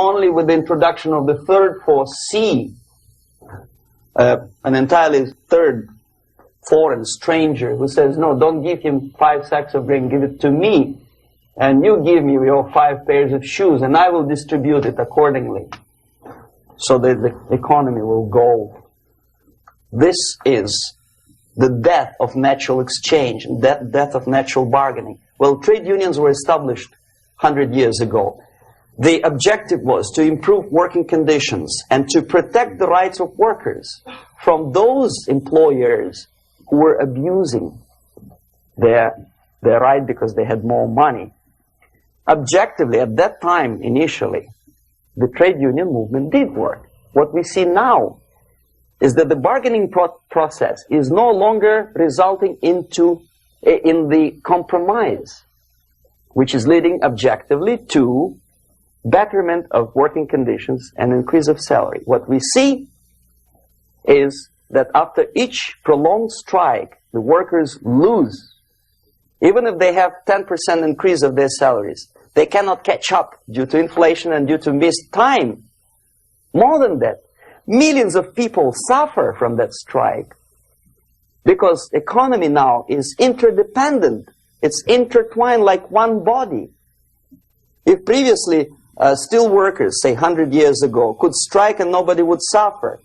Only with the introduction of the third force, C, an entirely third foreign stranger who says, no, don't give him 5 sacks of grain, give it to me, and you give me your 5 pairs of shoes, and I will distribute it accordingly, so that the economy will go. This is the death of natural exchange, death of natural bargaining. Well, trade unions were established 100 years ago. The objective was to improve working conditions and to protect the rights of workers from those employers who were abusing their right because they had more money. Objectively, at that time, initially, the trade union movement did work. What we see now is that the bargaining process is no longer resulting in the compromise, which is leading objectively to betterment of working conditions and increase of salary. What we see is that after each prolonged strike, the workers lose. Even if they have 10% increase of their salaries, they cannot catch up due to inflation and due to missed time. More than that, millions of people suffer from that strike because economy now is interdependent. It's intertwined like one body. If previously steel workers, say 100 years ago, could strike and nobody would suffer,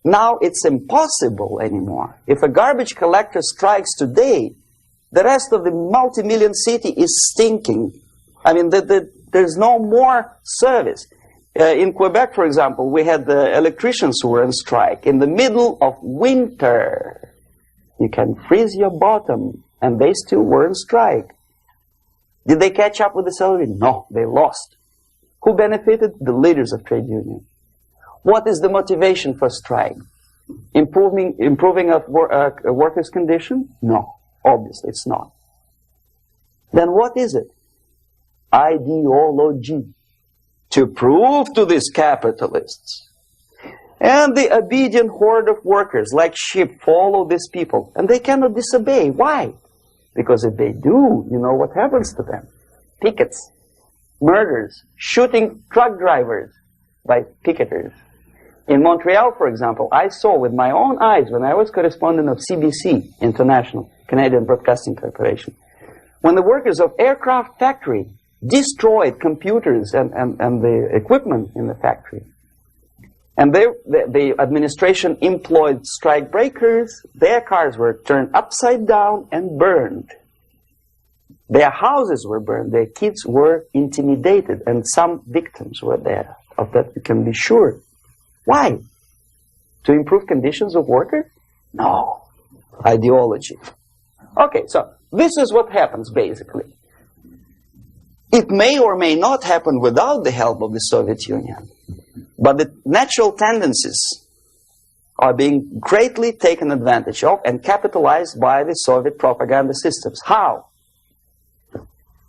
now it's impossible anymore. If a garbage collector strikes today, the rest of the multi-million city is stinking. I mean, there's no more service. In Quebec, for example, we had the electricians who were on strike in the middle of winter. You can freeze your bottom, and they still were on strike. Did they catch up with the salary? No, they lost. Who benefited? The leaders of trade union. What is the motivation for strike? Improving of workers' condition? No, obviously it's not. Then what is it? Ideology. To prove to these capitalists. And the obedient horde of workers, like sheep, follow these people. And they cannot disobey. Why? Because if they do, you know what happens to them. Pickets, murders, shooting truck drivers by picketers. In Montreal, for example, I saw with my own eyes when I was correspondent of CBC International, Canadian Broadcasting Corporation, when the workers of aircraft factory destroyed computers and the equipment in the factory. And the administration employed strike breakers. Their cars were turned upside down and burned. Their houses were burned. Their kids were intimidated. And some victims were there. Of that we can be sure. Why? To improve conditions of workers? No. Ideology. Okay, so this is what happens basically. It may or may not happen without the help of the Soviet Union. But the natural tendencies are being greatly taken advantage of and capitalized by the Soviet propaganda systems. How?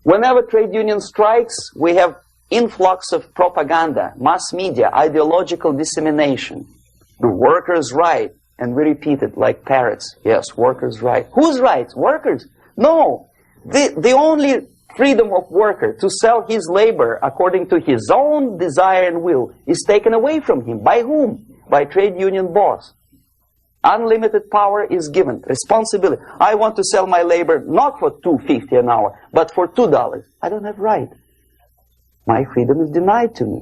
Whenever trade union strikes, we have influx of propaganda, mass media, ideological dissemination. The workers' right. And we repeat it like parrots. Yes, workers' right. Whose rights? Workers? No. The only freedom of worker to sell his labor according to his own desire and will is taken away from him. By whom? By trade union boss. Unlimited power is given. Responsibility. I want to sell my labor not for $2.50 an hour, but for $2. I don't have right. My freedom is denied to me.